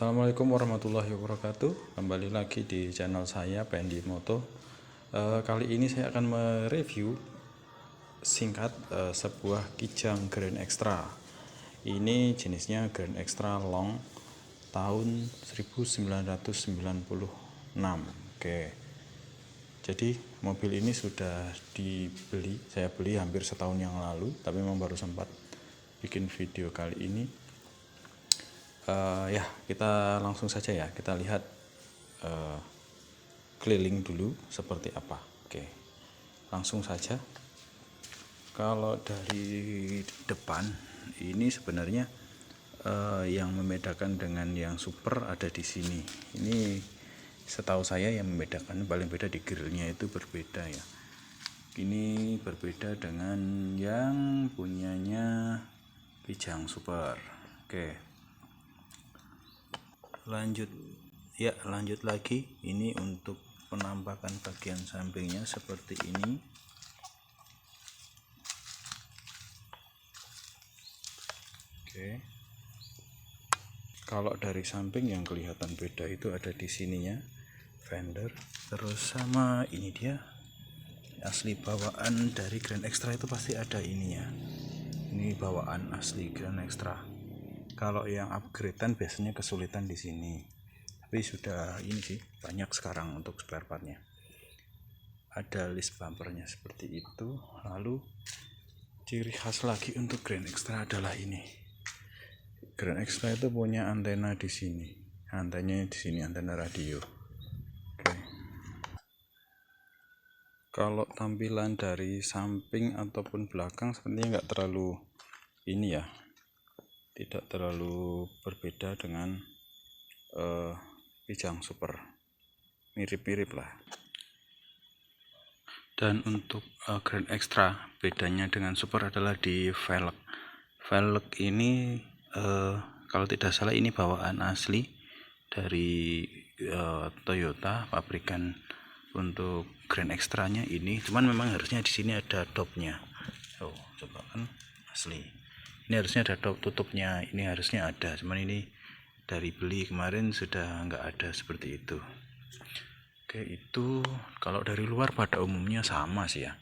Assalamualaikum warahmatullahi wabarakatuh. Kembali lagi di channel saya Pendi Moto. Kali ini saya akan mereview singkat sebuah kijang Grand Extra. Ini jenisnya Grand Extra Long tahun 1996. Oke. Jadi mobil ini sudah saya beli hampir setahun yang lalu, tapi memang baru sempat bikin video kali ini. Ya, kita langsung saja ya, kita lihat keliling dulu seperti apa. Oke, langsung saja. Kalau dari depan ini sebenarnya yang membedakan dengan yang super ada di sini. Ini setahu saya yang membedakan paling beda di grillnya itu berbeda ya. Ini berbeda dengan yang punyanya Kijang Super. Oke. Lanjut lagi. Ini untuk penampakan bagian sampingnya seperti ini. Oke. Kalau dari samping yang kelihatan beda itu ada di sininya fender, terus sama ini dia asli bawaan dari Grand Extra itu pasti ada ininya. Ini bawaan asli Grand Extra. Kalau yang upgradean biasanya kesulitan di sini. Tapi sudah ini sih banyak sekarang untuk spare partnya. Ada list bumpernya seperti itu. Lalu ciri khas lagi untuk Grand Extra adalah ini. Grand Extra itu punya antena di sini. Antenanya di sini, antena radio. Oke. Kalau tampilan dari samping ataupun belakang sepertinya nggak terlalu ini ya. Tidak terlalu berbeda dengan Kijang Super, mirip-mirip lah. Dan untuk Grand Extra bedanya dengan Super adalah di velg. Velg ini kalau tidak salah ini bawaan asli dari Toyota, pabrikan untuk Grand Extra-nya ini. Cuman memang harusnya di sini ada dopnya. Coba kan asli. Ini harusnya ada tutupnya, ini harusnya ada, cuman ini dari beli kemarin sudah nggak ada seperti itu. Oke, itu kalau dari luar pada umumnya sama sih ya,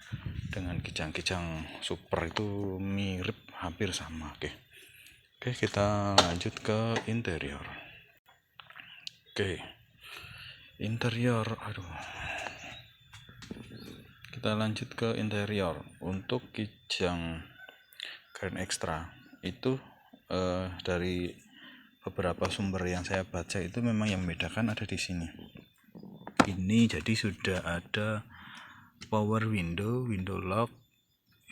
dengan kijang-kijang Super itu mirip, hampir sama. Oke, kita lanjut ke interior. Oke, interior, kita lanjut ke interior. Untuk kijang Grand Extra itu dari beberapa sumber yang saya baca itu memang yang membedakan ada di sini. Ini jadi sudah ada power window lock.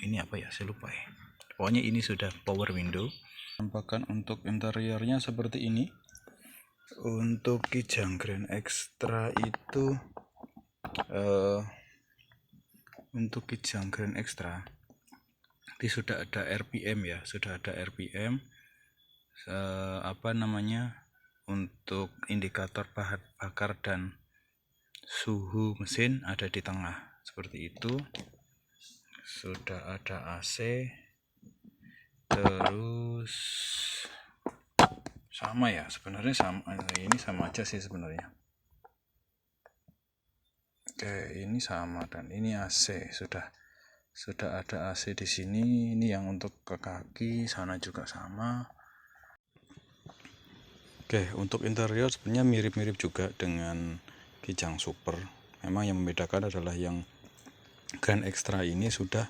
Ini apa ya, saya lupa ya. Pokoknya ini sudah power window. Tampakan untuk interiornya seperti ini. Untuk kijang Grand Extra itu untuk kijang Grand Extra ini sudah ada RPM ya, untuk indikator bahan bakar dan suhu mesin ada di tengah seperti itu. Sudah ada AC, terus sama ya, sebenarnya ini sama aja sih sebenarnya. Oke, ini sama, dan ini AC sudah ada AC di sini. Ini yang untuk ke kaki, sana juga sama. Oke, untuk interior sebenarnya mirip-mirip juga dengan Kijang Super. Memang yang membedakan adalah yang Grand Extra ini sudah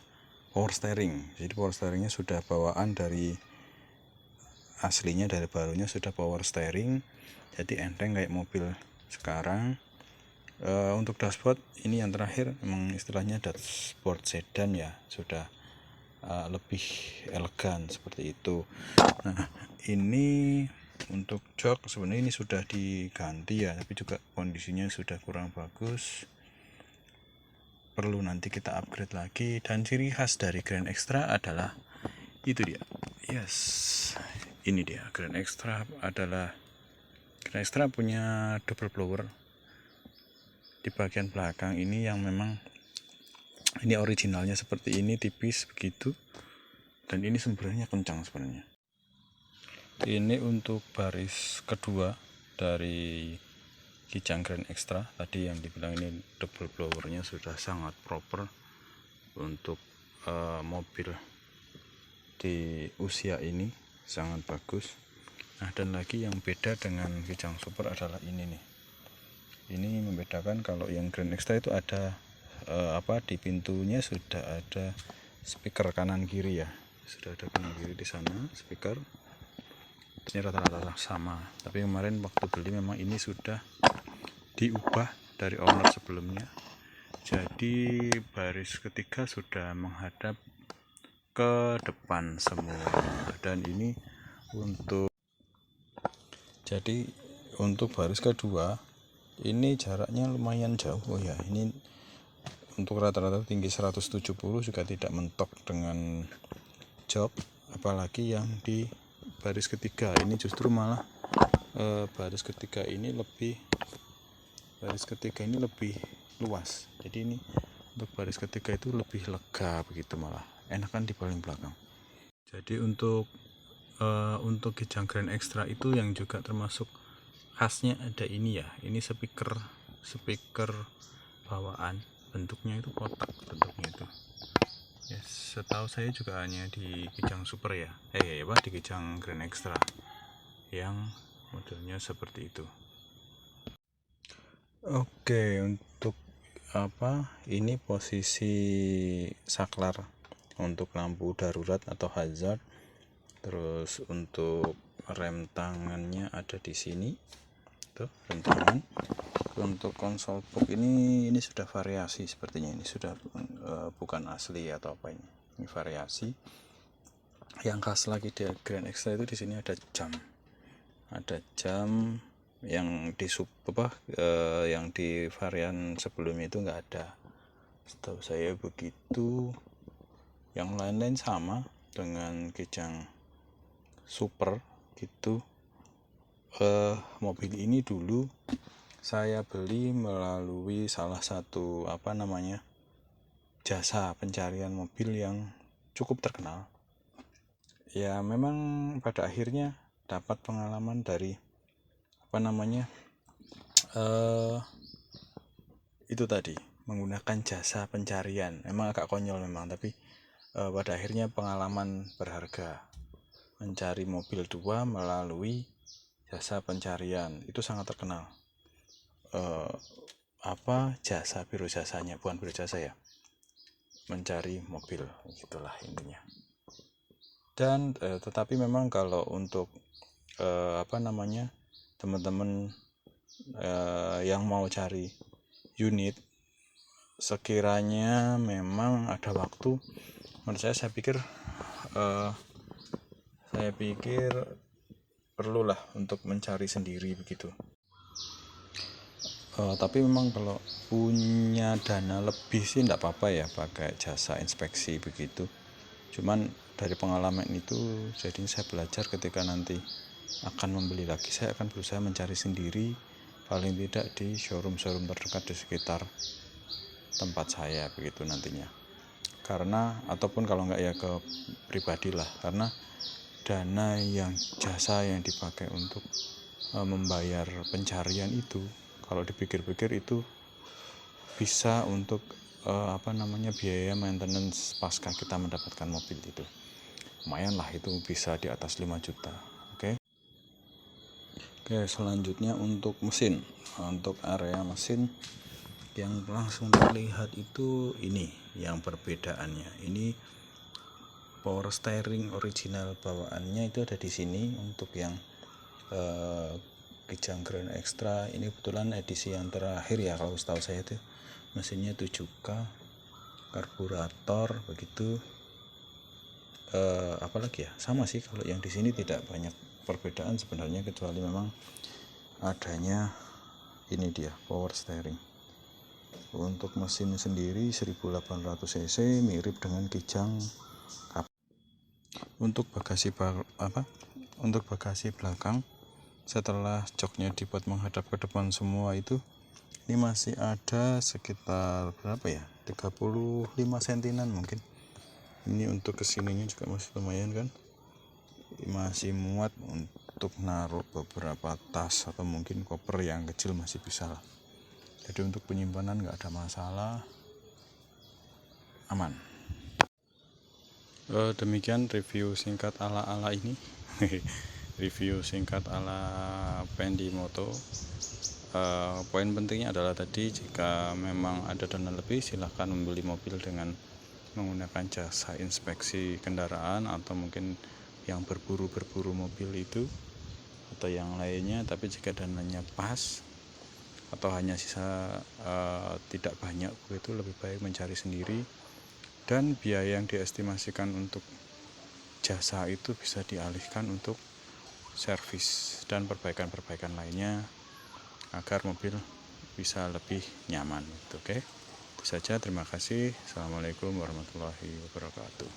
power steering. Jadi power steeringnya sudah bawaan dari aslinya, dari barunya sudah power steering. Jadi enteng kayak mobil sekarang. Untuk dashboard ini yang terakhir memang istilahnya dashboard sedan ya, sudah lebih elegan seperti itu. Nah, ini untuk jok sebenarnya ini sudah diganti ya, tapi juga kondisinya sudah kurang bagus, perlu nanti kita upgrade lagi. Dan ciri khas dari Grand Extra adalah itu dia, ini dia Grand Extra punya double blower di bagian belakang ini, yang memang ini originalnya seperti ini, tipis begitu, dan ini sebenarnya kencang sebenarnya. Ini untuk baris kedua dari Kijang Grand Extra tadi yang dibilang ini double blowernya sudah sangat proper untuk mobil di usia ini, sangat bagus. Nah, dan lagi yang beda dengan Kijang Super adalah ini nih. Ini membedakan kalau yang Grand Extra itu ada di pintunya sudah ada speaker kanan kiri ya, sudah ada kanan kiri di sana speaker. Ini rata-rata sama, tapi kemarin waktu beli memang ini sudah diubah dari owner sebelumnya, jadi baris ketiga sudah menghadap ke depan semua. Dan ini untuk baris kedua ini jaraknya lumayan jauh. Oh ya, ini untuk rata-rata tinggi 170 juga tidak mentok dengan jok, apalagi yang di baris ketiga ini justru malah baris ketiga ini lebih luas. Jadi ini untuk baris ketiga itu lebih lega begitu, malah enakan di paling belakang. Jadi untuk Kijang Grand Extra itu yang juga termasuk khasnya ada ini ya, ini speaker bawaan, bentuknya itu kotak bentuknya itu. Ya, setahu saya juga hanya di Kijang Super ya, di Kijang Grand Extra yang modelnya seperti itu. Oke, untuk ini posisi saklar untuk lampu darurat atau hazard. Terus untuk rem tangannya ada di sini, tuh rem tangan. Untuk konsol box ini sudah variasi sepertinya, ini sudah bukan asli atau apa ini variasi. Yang khas lagi di Grand Extra itu di sini ada jam yang di yang di varian sebelumnya itu nggak ada, setahu saya begitu. Yang lain-lain sama dengan Kijang Super gitu. Mobil ini dulu saya beli melalui salah satu jasa pencarian mobil yang cukup terkenal. Ya memang pada akhirnya dapat pengalaman dari itu tadi, menggunakan jasa pencarian. Memang agak konyol memang, tapi pada akhirnya pengalaman berharga mencari mobil 2 melalui jasa pencarian itu sangat terkenal. Biro jasanya, bukan biro jasa ya, mencari mobil, itulah intinya. Dan tetapi memang kalau untuk teman-teman yang mau cari unit, sekiranya memang ada waktu, menurut saya pikir perlulah untuk mencari sendiri begitu. Tapi memang kalau punya dana lebih sih enggak apa-apa ya pakai jasa inspeksi begitu. Cuman dari pengalaman itu jadi saya belajar ketika nanti akan membeli lagi, saya akan berusaha mencari sendiri, paling tidak di showroom terdekat di sekitar tempat saya begitu nantinya. Karena ataupun kalau enggak ya ke pribadi lah, karena dana jasa yang dipakai untuk membayar pencarian itu, kalau dipikir-pikir itu bisa untuk biaya maintenance pasca kita mendapatkan mobil itu. Lumayan lah, itu bisa di atas 5 juta. Oke, selanjutnya untuk mesin. Untuk area mesin yang langsung terlihat itu ini yang perbedaannya. Ini power steering original bawaannya itu ada di sini. Untuk yang Kijang Grand Extra ini kebetulan edisi yang terakhir ya, kalau setahu saya itu mesinnya 7K, karburator begitu. Apalagi ya, sama sih, kalau yang di sini tidak banyak perbedaan sebenarnya, kecuali memang adanya ini dia power steering. Untuk mesin sendiri 1800 cc, mirip dengan Kijang. Untuk bagasi belakang, setelah joknya dibuat menghadap ke depan semua itu, ini masih ada sekitar berapa ya, 35 sentinan mungkin. Ini untuk kesininya juga masih lumayan kan, masih muat untuk naruh beberapa tas atau mungkin koper yang kecil masih bisa lah. Jadi untuk penyimpanan nggak ada masalah, aman. Demikian review singkat ala-ala ini. Review singkat ala Pendimoto. Poin pentingnya adalah tadi, jika memang ada dana lebih silahkan membeli mobil dengan menggunakan jasa inspeksi kendaraan atau mungkin yang berburu mobil itu atau yang lainnya. Tapi jika dananya pas atau hanya sisa tidak banyak, itu lebih baik mencari sendiri, dan biaya yang diestimasikan untuk jasa itu bisa dialihkan untuk servis dan perbaikan lainnya agar mobil bisa lebih nyaman. Oke, itu saja. Terima kasih. Assalamualaikum warahmatullahi wabarakatuh.